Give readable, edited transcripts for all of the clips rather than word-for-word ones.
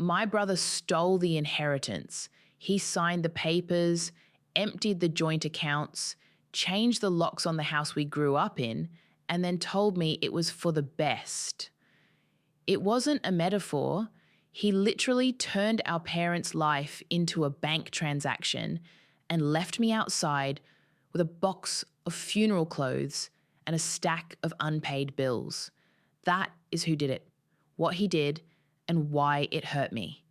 my brother stole the inheritance. He signed the papers, emptied the joint accounts, changed the locks on the house we grew up in, and then told me it was for the best. It wasn't a metaphor. He literally turned our parents' life into a bank transaction and left me outside with a box of funeral clothes and a stack of unpaid bills. That is who did it, what he did, and why it hurt me.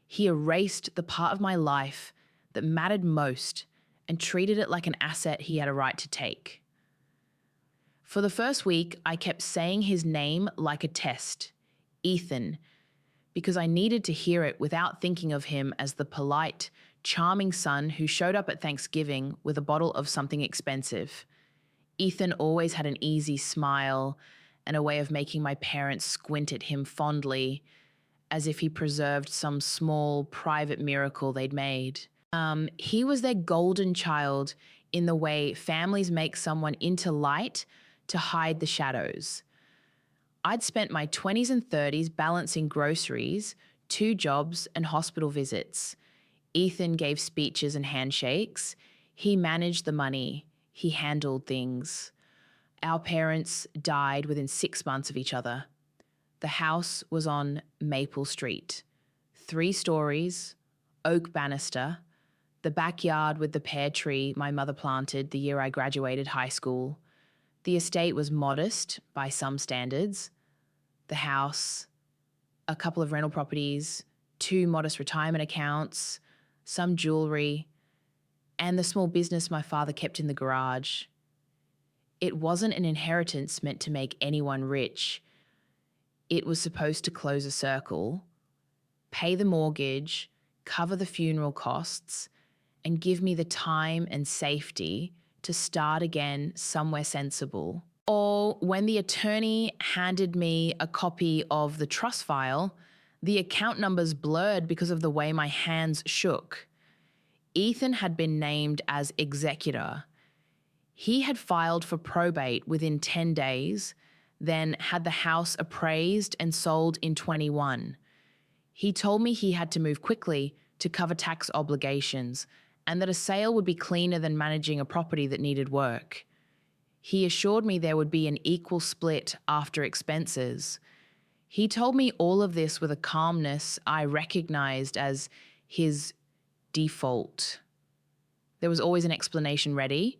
He erased the part of my life that mattered most and treated it like an asset he had a right to take. For the first week, I kept saying his name like a test, Ethan, because I needed to hear it without thinking of him as the polite, charming son who showed up at Thanksgiving with a bottle of something expensive. Ethan always had an easy smile and a way of making my parents squint at him fondly, as if he preserved some small, private miracle they'd made. He was their golden child in the way families make someone into light to hide the shadows. I'd spent my 20s and 30s balancing groceries, 2 jobs, and hospital visits. Ethan gave speeches and handshakes. He managed the money. He handled things. Our parents died within 6 months of each other. The house was on Maple Street. 3 stories, oak banister, the backyard with the pear tree my mother planted the year I graduated high school. The estate was modest by some standards. The house, a couple of rental properties, 2 modest retirement accounts, some jewelry, and the small business my father kept in the garage. It wasn't an inheritance meant to make anyone rich. It was supposed to close a circle, pay the mortgage, cover the funeral costs, and give me the time and safety to start again somewhere sensible. Or when the attorney handed me a copy of the trust file, the account numbers blurred because of the way my hands shook. Ethan had been named as executor. He had filed for probate within 10 days, then had the house appraised and sold in 21. He told me he had to move quickly to cover tax obligations and that a sale would be cleaner than managing a property that needed work. He assured me there would be an equal split after expenses. He told me all of this with a calmness I recognized as his default. There was always an explanation ready,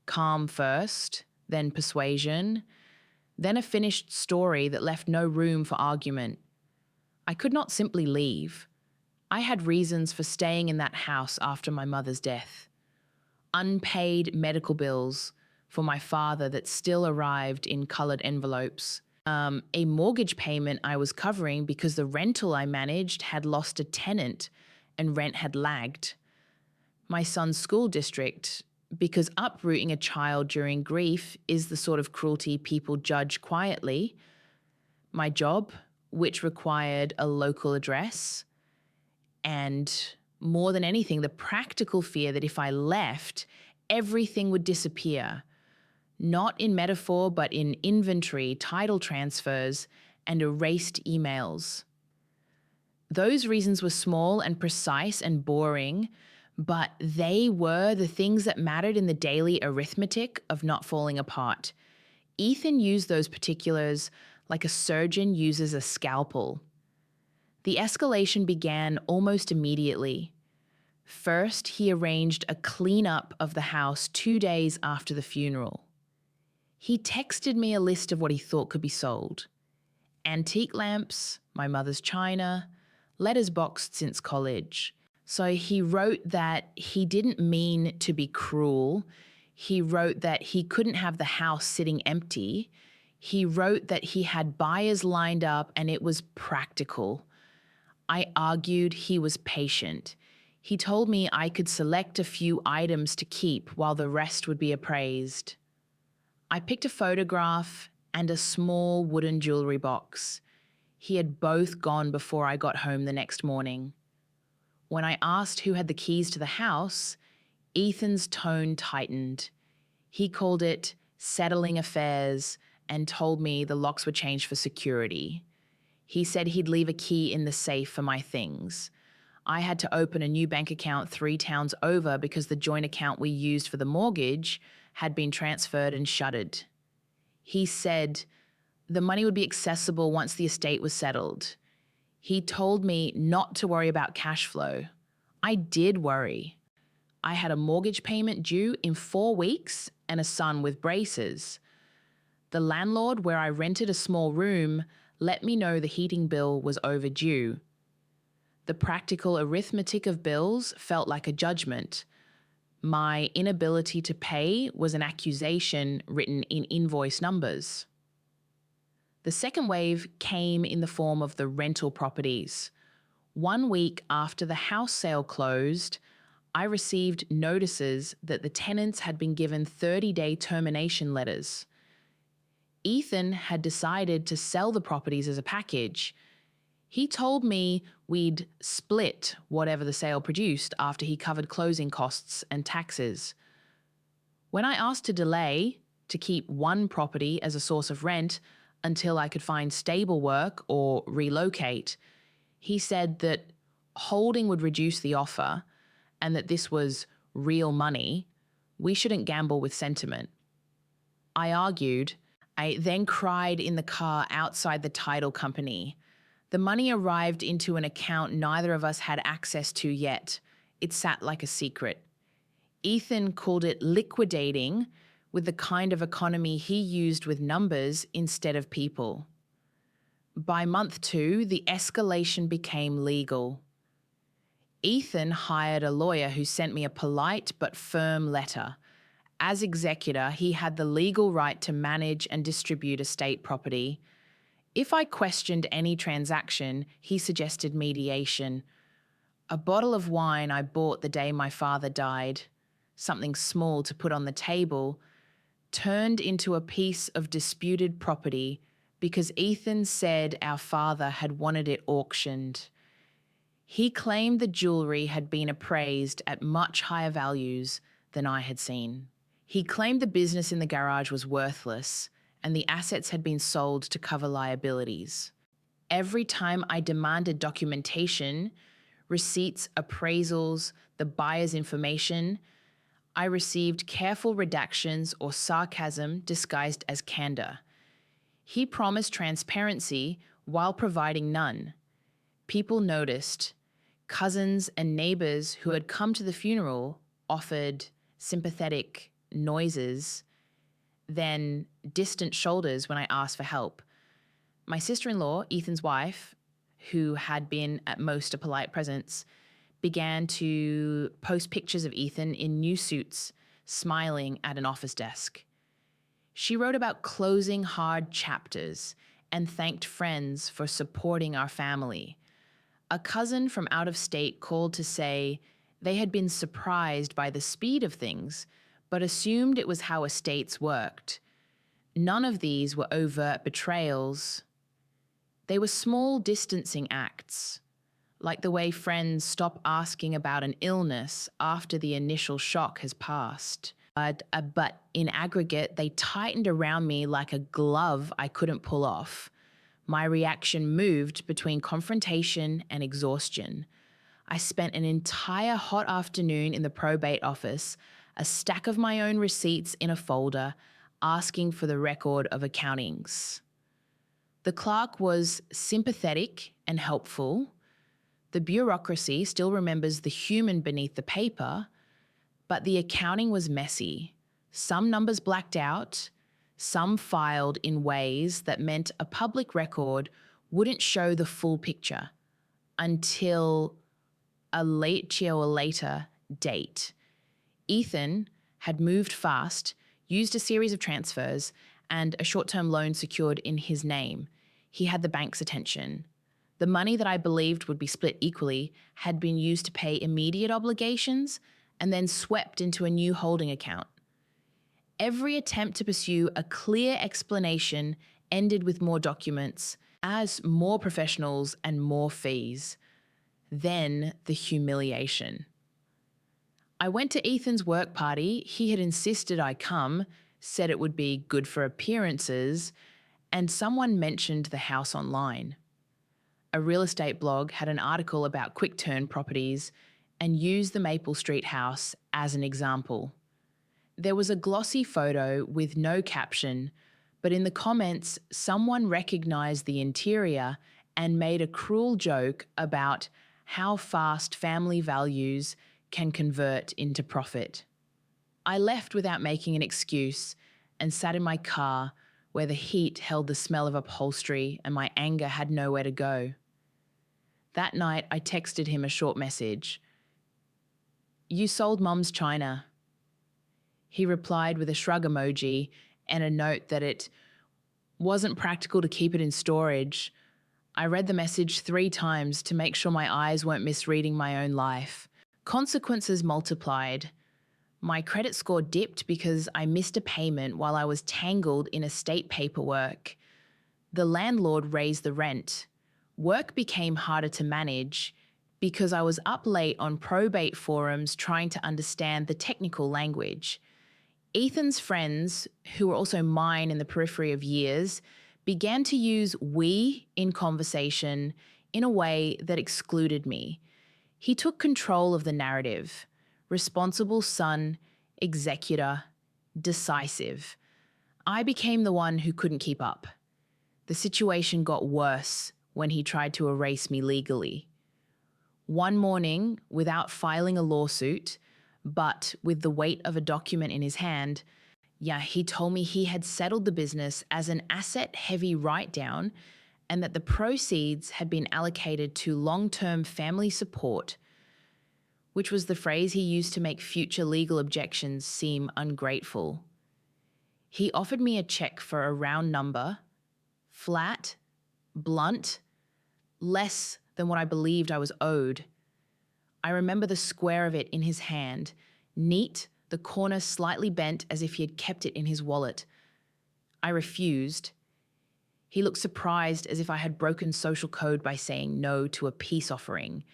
calm first, then persuasion, then a finished story that left no room for argument. I could not simply leave. I had reasons for staying in that house after my mother's death. Unpaid medical bills for my father that still arrived in coloured envelopes. A mortgage payment I was covering because the rental I managed had lost a tenant and rent had lagged. My son's school district, because uprooting a child during grief is the sort of cruelty people judge quietly. My job, which required a local address. And more than anything, the practical fear that if I left, everything would disappear. Not in metaphor, but in inventory, title transfers, and erased emails. Those reasons were small and precise and boring, but they were the things that mattered in the daily arithmetic of not falling apart. Ethan used those particulars like a surgeon uses a scalpel. The escalation began almost immediately. First, he arranged a cleanup of the house 2 days after the funeral. He texted me a list of what he thought could be sold. Antique lamps, my mother's china, letters boxed since college. So he wrote that he didn't mean to be cruel. He wrote that he couldn't have the house sitting empty. He wrote that he had buyers lined up and it was practical. I argued he was patient. He told me I could select a few items to keep while the rest would be appraised. I picked a photograph and a small wooden jewelry box. He had both gone before I got home the next morning. When I asked who had the keys to the house, Ethan's tone tightened. He called it settling affairs and told me the locks were changed for security. He said he'd leave a key in the safe for my things. I had to open a new bank account 3 towns over because the joint account we used for the mortgage had been transferred and shuttered. He said the money would be accessible once the estate was settled. He told me not to worry about cash flow. I did worry. I had a mortgage payment due in 4 weeks and a son with braces. The landlord where I rented a small room let me know the heating bill was overdue. The practical arithmetic of bills felt like a judgment. My inability to pay was an accusation written in invoice numbers. The second wave came in the form of the rental properties. 1 week after the house sale closed, I received notices that the tenants had been given 30-day termination letters. Ethan had decided to sell the properties as a package. He told me we'd split whatever the sale produced after he covered closing costs and taxes. When I asked to delay, to keep one property as a source of rent until I could find stable work or relocate, he said that holding would reduce the offer and that this was real money. We shouldn't gamble with sentiment. I argued. I then cried in the car outside the title company. The money arrived into an account neither of us had access to yet. It sat like a secret. Ethan called it liquidating, with the kind of economy he used with numbers instead of people. By month 2, the escalation became legal. Ethan hired a lawyer who sent me a polite but firm letter. As executor, he had the legal right to manage and distribute estate property. If I questioned any transaction, he suggested mediation. A bottle of wine I bought the day my father died, something small to put on the table, turned into a piece of disputed property because Ethan said our father had wanted it auctioned. He claimed the jewellery had been appraised at much higher values than I had seen. He claimed the business in the garage was worthless and the assets had been sold to cover liabilities. Every time I demanded documentation, receipts, appraisals, the buyer's information, I received careful redactions or sarcasm disguised as candor. He promised transparency while providing none. People noticed. Cousins and neighbors who had come to the funeral offered sympathetic noises, then distant shoulders when I asked for help. My sister-in-law, Ethan's wife, who had been at most a polite presence, began to post pictures of Ethan in new suits, smiling at an office desk. She wrote about closing hard chapters and thanked friends for supporting our family. A cousin from out of state called to say they had been surprised by the speed of things, but assumed it was how estates worked. None of these were overt betrayals. They were small distancing acts, like the way friends stop asking about an illness after the initial shock has passed. But in aggregate, they tightened around me like a glove I couldn't pull off. My reaction moved between confrontation and exhaustion. I spent an entire hot afternoon in the probate office, a stack of my own receipts in a folder, asking for the record of accountings. The clerk was sympathetic and helpful. The bureaucracy still remembers the human beneath the paper, but the accounting was messy. Some numbers blacked out, some filed in ways that meant a public record wouldn't show the full picture until a later date. Ethan had moved fast, used a series of transfers, and a short-term loan secured in his name. He had the bank's attention. The money that I believed would be split equally had been used to pay immediate obligations and then swept into a new holding account. Every attempt to pursue a clear explanation ended with more documents, as more professionals and more fees. Then the humiliation. I went to Ethan's work party. He had insisted I come, said it would be good for appearances, and someone mentioned the house online. a real estate blog had an article about quick turn properties and used the Maple Street house as an example. There was a glossy photo with no caption, but in the comments, someone recognized the interior and made a cruel joke about how fast family values can convert into profit. I left without making an excuse and sat in my car where the heat held the smell of upholstery and my anger had nowhere to go. That night, I texted him a short message. "You sold Mum's china." He replied with a shrug emoji and a note that it wasn't practical to keep it in storage. I read the message 3 times to make sure my eyes weren't misreading my own life. Consequences multiplied. My credit score dipped because I missed a payment while I was tangled in estate paperwork. The landlord raised the rent. Work became harder to manage because I was up late on probate forums trying to understand the technical language. Ethan's friends, who were also mine in the periphery of years, began to use "we" in conversation in a way that excluded me. He took control of the narrative. Responsible son, executor, decisive. I became the one who couldn't keep up. The situation got worse when he tried to erase me legally. One morning, without filing a lawsuit, but with the weight of a document in his hand, he told me he had settled the business as an asset-heavy write-down and that the proceeds had been allocated to long-term family support, which was the phrase he used to make future legal objections seem ungrateful. He offered me a check for a round number, flat, blunt, less than what I believed I was owed. I remember the square of it in his hand, neat, the corner slightly bent as if he had kept it in his wallet. I refused. He looked surprised as if I had broken social code by saying no to a peace offering.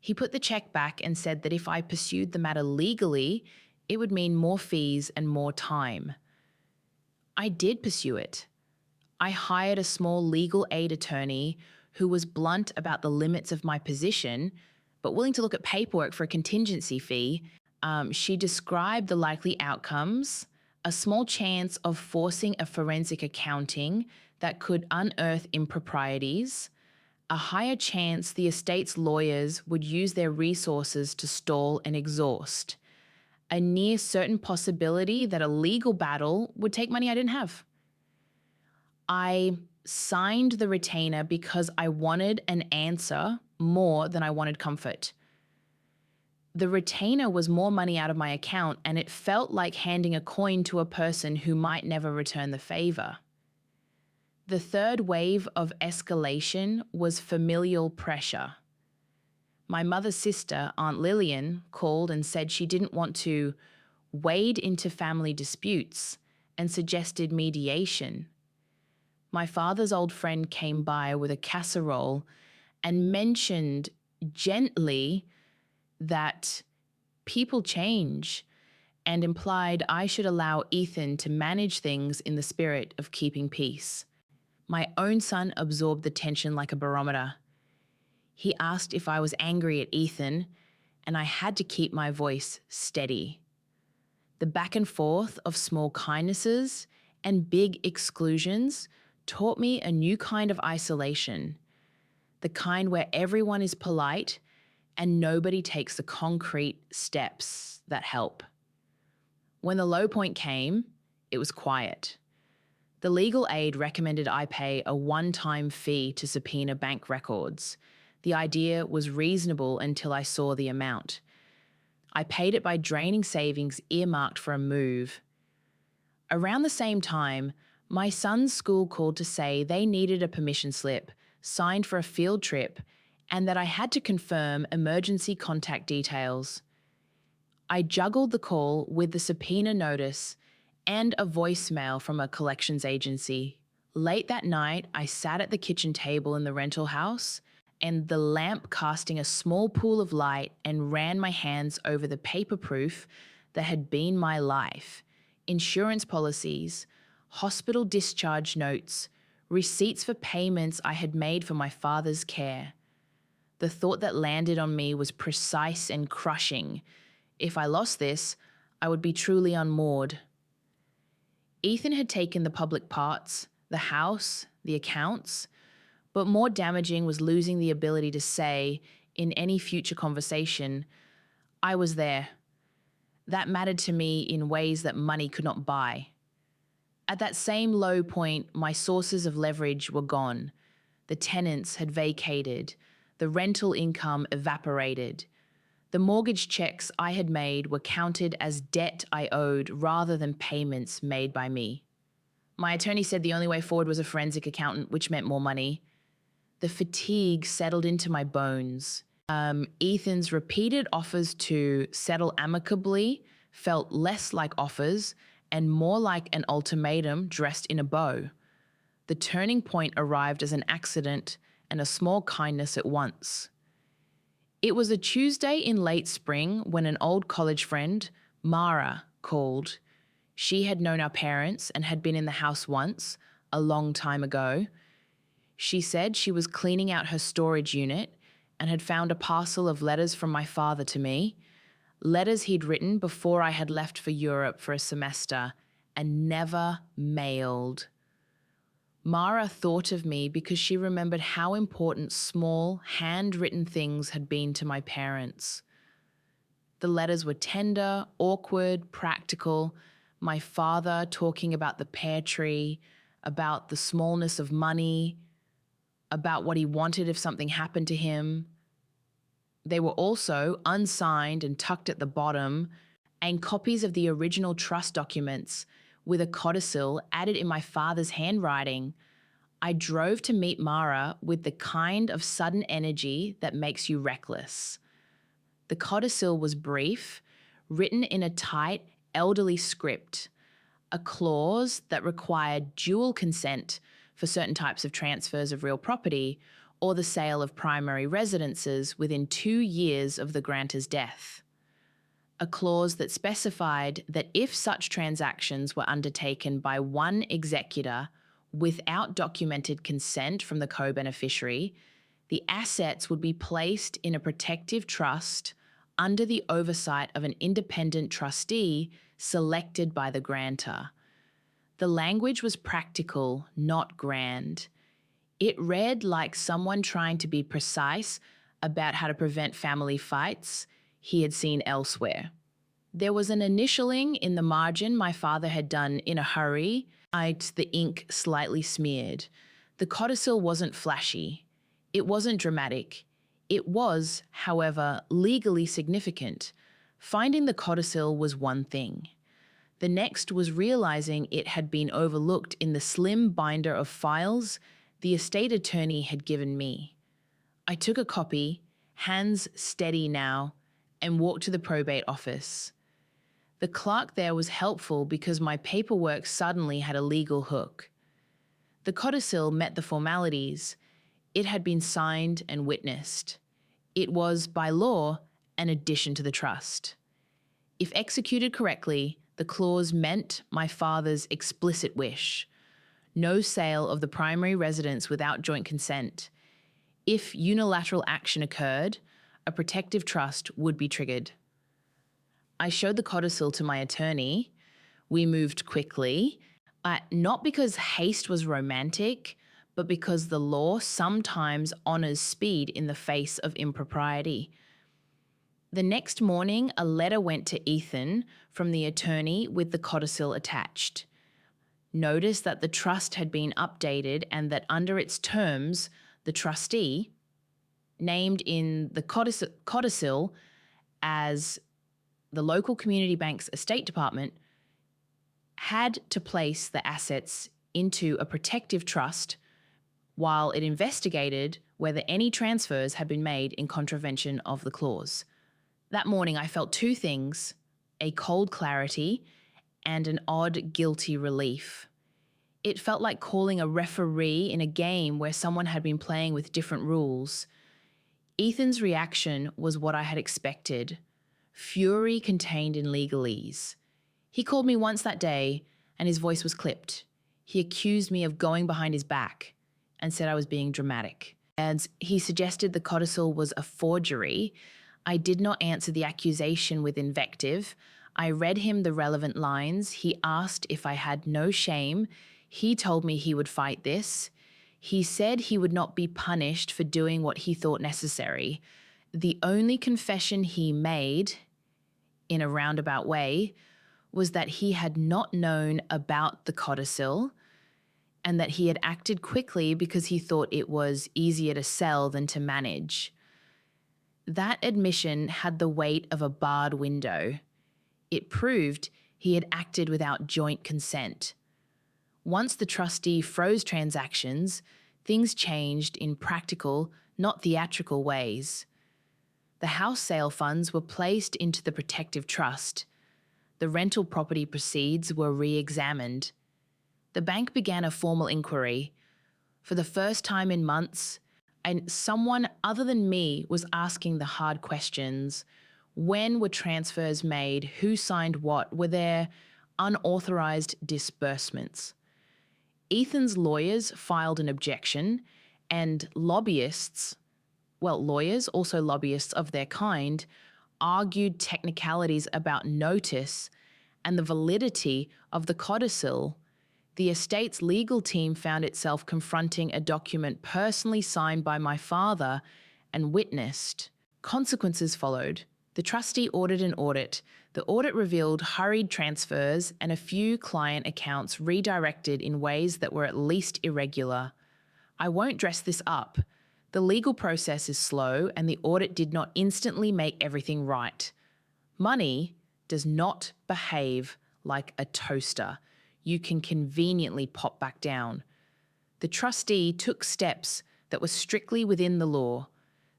He put the check back and said that if I pursued the matter legally, it would mean more fees and more time. I did pursue it. I hired a small legal aid attorney who was blunt about the limits of my position, but willing to look at paperwork for a contingency fee. She described the likely outcomes, a small chance of forcing a forensic accounting that could unearth improprieties, a higher chance the estate's lawyers would use their resources to stall and exhaust, a near certain possibility that a legal battle would take money I didn't have. I signed the retainer because I wanted an answer more than I wanted comfort. The retainer was more money out of my account, and it felt like handing a coin to a person who might never return the favor. The third wave of escalation was familial pressure. My mother's sister, Aunt Lillian, called and said she didn't want to wade into family disputes and suggested mediation. My father's old friend came by with a casserole and mentioned gently that people change and implied I should allow Ethan to manage things in the spirit of keeping peace. My own son absorbed the tension like a barometer. He asked if I was angry at Ethan, and I had to keep my voice steady. The back and forth of small kindnesses and big exclusions taught me a new kind of isolation, the kind where everyone is polite and nobody takes the concrete steps that help. When the low point came, it was quiet. The legal aid recommended I pay a one-time fee to subpoena bank records. The idea was reasonable until I saw the amount. I paid it by draining savings earmarked for a move. Around the same time, my son's school called to say they needed a permission slip, signed for a field trip, and that I had to confirm emergency contact details. I juggled the call with the subpoena notice and a voicemail from a collections agency. Late that night, I sat at the kitchen table in the rental house and the lamp casting a small pool of light and ran my hands over the paper proof that had been my life. Insurance policies, hospital discharge notes, receipts for payments I had made for my father's care. The thought that landed on me was precise and crushing. If I lost this, I would be truly unmoored. Ethan had taken the public parts, the house, the accounts, but more damaging was losing the ability to say, in any future conversation, I was there. That mattered to me in ways that money could not buy. At that same low point, my sources of leverage were gone. The tenants had vacated. The rental income evaporated. The mortgage checks I had made were counted as debt I owed rather than payments made by me. My attorney said the only way forward was a forensic accountant, which meant more money. The fatigue settled into my bones. Ethan's repeated offers to settle amicably felt less like offers and more like an ultimatum dressed in a bow. The turning point arrived as an accident and a small kindness at once. It was a Tuesday in late spring when an old college friend, Mara, called. She had known our parents and had been in the house once, a long time ago. She said she was cleaning out her storage unit and had found a parcel of letters from my father to me, letters he'd written before I had left for Europe for a semester and never mailed. Mara thought of me because she remembered how important small, handwritten things had been to my parents. The letters were tender, awkward, practical. My father talking about the pear tree, about the smallness of money, about what he wanted if something happened to him. They were also unsigned and tucked at the bottom, and copies of the original trust documents with a codicil added in my father's handwriting. I drove to meet Mara with the kind of sudden energy that makes you reckless. The codicil was brief, written in a tight, elderly script, a clause that required dual consent for certain types of transfers of real property or the sale of primary residences within 2 years of the grantor's death. A clause that specified that if such transactions were undertaken by one executor without documented consent from the co-beneficiary, the assets would be placed in a protective trust under the oversight of an independent trustee selected by the grantor. The language was practical, not grand. It read like someone trying to be precise about how to prevent family fights he had seen elsewhere. There was an initialing in the margin my father had done in a hurry, the ink slightly smeared. The codicil wasn't flashy. It wasn't dramatic. It was, however, legally significant. Finding the codicil was one thing. The next was realizing it had been overlooked in the slim binder of files the estate attorney had given me. I took a copy, hands steady now, and walked to the probate office. The clerk there was helpful because my paperwork suddenly had a legal hook. The codicil met the formalities. It had been signed and witnessed. It was, by law, an addition to the trust. If executed correctly, the clause meant my father's explicit wish. No sale of the primary residence without joint consent. If unilateral action occurred, a protective trust would be triggered. I showed the codicil to my attorney. We moved quickly, not because haste was romantic, but because the law sometimes honors speed in the face of impropriety. The next morning, a letter went to Ethan from the attorney with the codicil attached. Notice that the trust had been updated and that under its terms, the trustee, named in the codicil as the local community bank's estate department, had to place the assets into a protective trust while it investigated whether any transfers had been made in contravention of the clause. That morning I felt two things, a cold clarity and an odd guilty relief. It felt like calling a referee in a game where someone had been playing with different rules. Ethan's reaction was what I had expected, fury contained in legalese. He called me once that day and his voice was clipped. He accused me of going behind his back and said I was being dramatic. And he suggested the codicil was a forgery. I did not answer the accusation with invective. I read him the relevant lines. He asked if I had no shame. He told me he would fight this. He said he would not be punished for doing what he thought necessary. The only confession he made, in a roundabout way, was that he had not known about the codicil and that he had acted quickly because he thought it was easier to sell than to manage. That admission had the weight of a barred window. It proved he had acted without joint consent. Once the trustee froze transactions, things changed in practical, not theatrical ways. The house sale funds were placed into the protective trust. The rental property proceeds were re-examined. The bank began a formal inquiry. For the first time in months, and someone other than me was asking the hard questions. When were transfers made? Who signed what? Were there unauthorized disbursements? Ethan's lawyers filed an objection, and lobbyists, lawyers, also lobbyists of their kind, argued technicalities about notice and the validity of the codicil. The estate's legal team found itself confronting a document personally signed by my father and witnessed. Consequences followed. The trustee ordered an audit. The audit revealed hurried transfers and a few client accounts redirected in ways that were at least irregular. I won't dress this up. The legal process is slow and the audit did not instantly make everything right. Money does not behave like a toaster. You can conveniently pop back down. The trustee took steps that were strictly within the law.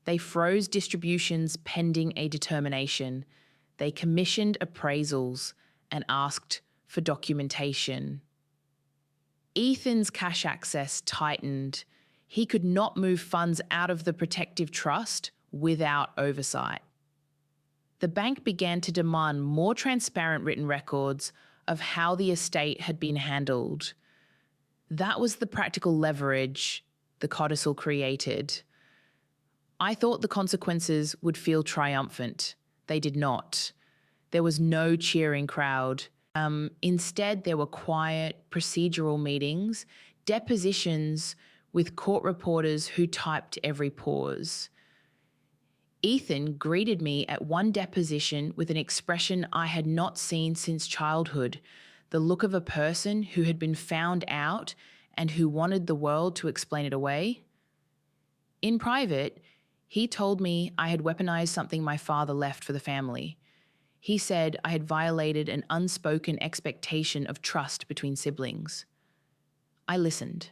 They froze distributions pending a determination. They commissioned appraisals and asked for documentation. Ethan's cash access tightened. He could not move funds out of the protective trust without oversight. The bank began to demand more transparent written records of how the estate had been handled. That was the practical leverage the codicil created. I thought the consequences would feel triumphant. They did not. There was no cheering crowd. Instead, there were quiet, procedural meetings, depositions with court reporters who typed every pause. Ethan greeted me at one deposition with an expression I had not seen since childhood, the look of a person who had been found out and who wanted the world to explain it away. In private, he told me I had weaponized something my father left for the family. He said I had violated an unspoken expectation of trust between siblings. I listened.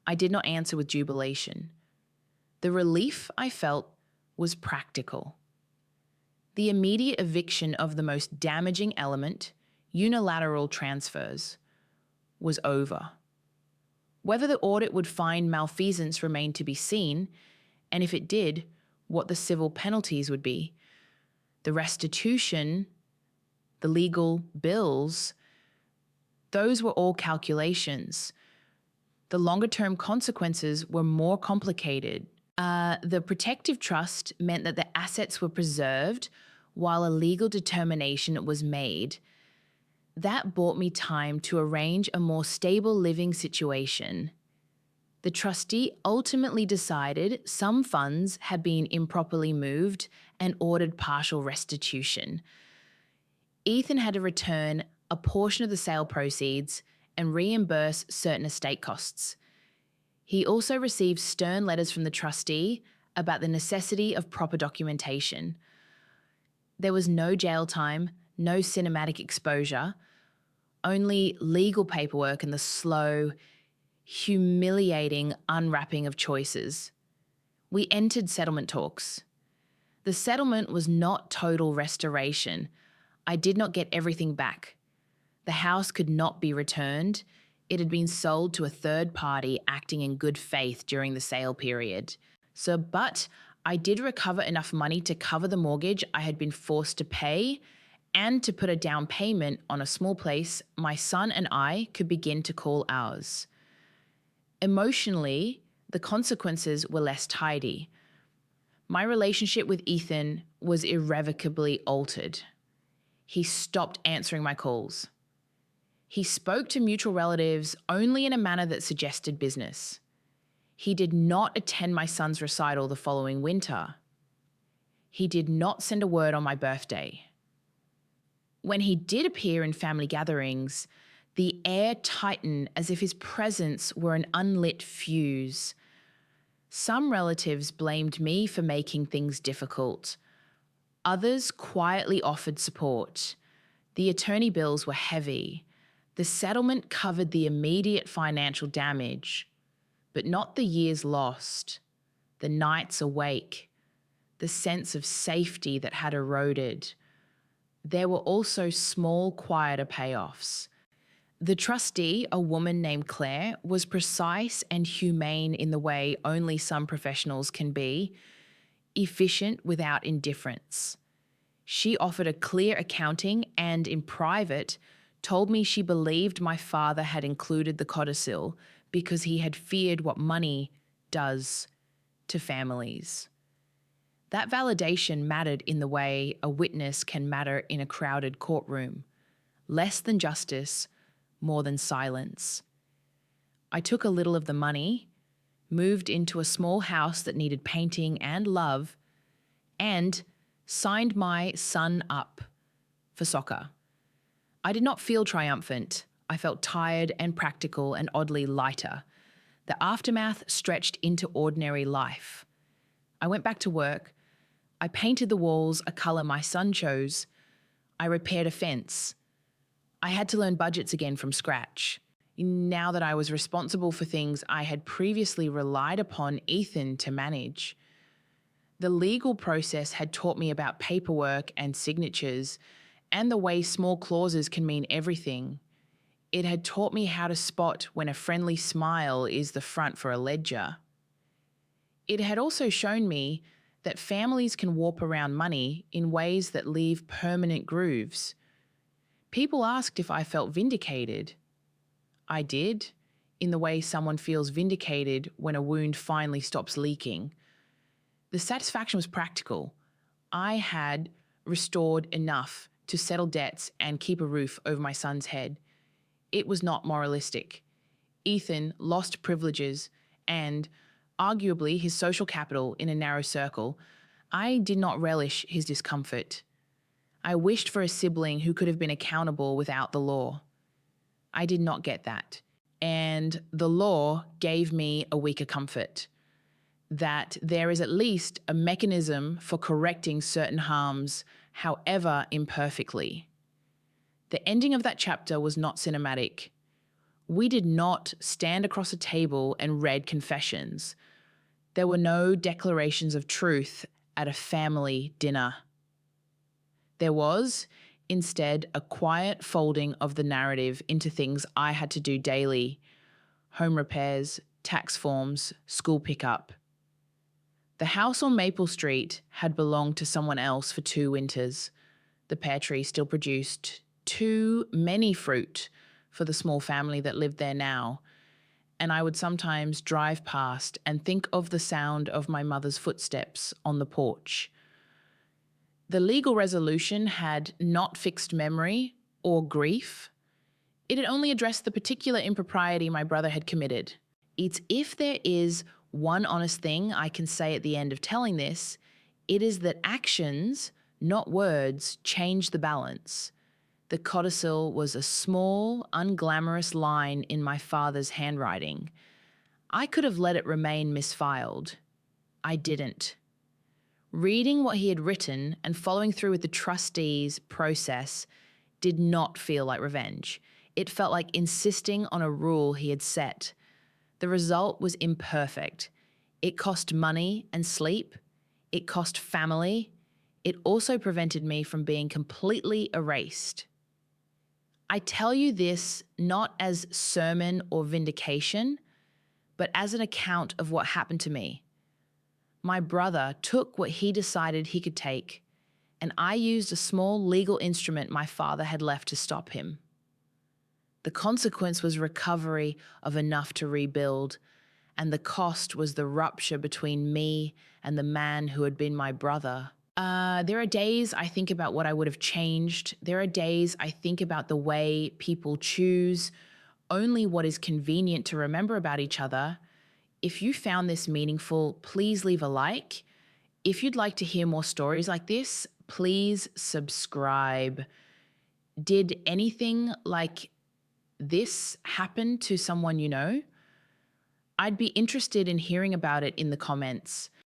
I did not answer with jubilation. The relief I felt was practical. The immediate eviction of the most damaging element, unilateral transfers, was over. Whether the audit would find malfeasance remained to be seen, and if it did, what the civil penalties would be. The restitution, the legal bills, those were all calculations. The longer-term consequences were more complicated. The protective trust meant that the assets were preserved while a legal determination was made. That bought me time to arrange a more stable living situation. The trustee ultimately decided some funds had been improperly moved and ordered partial restitution. Ethan had to return a portion of the sale proceeds and reimburse certain estate costs. He also received stern letters from the trustee about the necessity of proper documentation. There was no jail time, no cinematic exposure, only legal paperwork and the slow, humiliating unwrapping of choices. We entered settlement talks. The settlement was not total restoration. I did not get everything back. The house could not be returned. It had been sold to a third party acting in good faith during the sale period. But I did recover enough money to cover the mortgage I had been forced to pay and to put a down payment on a small place my son and I could begin to call ours. Emotionally, the consequences were less tidy. My relationship with Ethan was irrevocably altered. He stopped answering my calls. He spoke to mutual relatives only in a manner that suggested business. He did not attend my son's recital the following winter. He did not send a word on my birthday. When he did appear in family gatherings, the air tightened as if his presence were an unlit fuse. Some relatives blamed me for making things difficult. Others quietly offered support. The attorney bills were heavy. The settlement covered the immediate financial damage, but not the years lost, the nights awake, the sense of safety that had eroded. There were also small, quieter payoffs. The trustee, a woman named Claire, was precise and humane in the way only some professionals can be, efficient without indifference. She offered a clear accounting and, in private, told me she believed my father had included the codicil because he had feared what money does to families. That validation mattered in the way a witness can matter in a crowded courtroom. Less than justice, more than silence. I took a little of the money, moved into a small house that needed painting and love, and signed my son up for soccer. I did not feel triumphant. I felt tired and practical and oddly lighter. The aftermath stretched into ordinary life. I went back to work. I painted the walls a colour my son chose. I repaired a fence. I had to learn budgets again from scratch. Now that I was responsible for things I had previously relied upon Ethan to manage. The legal process had taught me about paperwork and signatures and the way small clauses can mean everything. It had taught me how to spot when a friendly smile is the front for a ledger. It had also shown me that families can warp around money in ways that leave permanent grooves. People asked if I felt vindicated. I did, in the way someone feels vindicated when a wound finally stops leaking. The satisfaction was practical. I had restored enough to settle debts and keep a roof over my son's head. It was not moralistic. Ethan lost privileges and, arguably, his social capital in a narrow circle. I did not relish his discomfort. I wished for a sibling who could have been accountable without the law. I did not get that. And the law gave me a weaker comfort. That there is at least a mechanism for correcting certain harms, however imperfectly. The ending of that chapter was not cinematic. We did not stand across a table and read confessions. There were no declarations of truth at a family dinner. There was, instead, a quiet folding of the narrative into things I had to do daily: home repairs, tax forms, school pickup. The house on Maple Street had belonged to someone else for 2 winters. The pear tree still produced too many fruit for the small family that lived there now, and I would sometimes drive past and think of the sound of my mother's footsteps on the porch. The legal resolution had not fixed memory or grief. It had only addressed the particular impropriety my brother had committed. It's if there is one honest thing I can say at the end of telling this, it is that actions, not words, change the balance. The codicil was a small, unglamorous line in my father's handwriting. I could have let it remain misfiled. I didn't. Reading what he had written and following through with the trustee's process did not feel like revenge. It felt like insisting on a rule he had set. The result was imperfect. It cost money and sleep. It cost family. It also prevented me from being completely erased. I tell you this not as sermon or vindication, but as an account of what happened to me. My brother took what he decided he could take, and I used a small legal instrument my father had left to stop him. The consequence was recovery of enough to rebuild, and the cost was the rupture between me and the man who had been my brother. There are days I think about what I would have changed. There are days I think about the way people choose only what is convenient to remember about each other. If you found this meaningful, please leave a like. If you'd like to hear more stories like this, please subscribe. Did anything like this happen to someone you know? I'd be interested in hearing about it in the comments.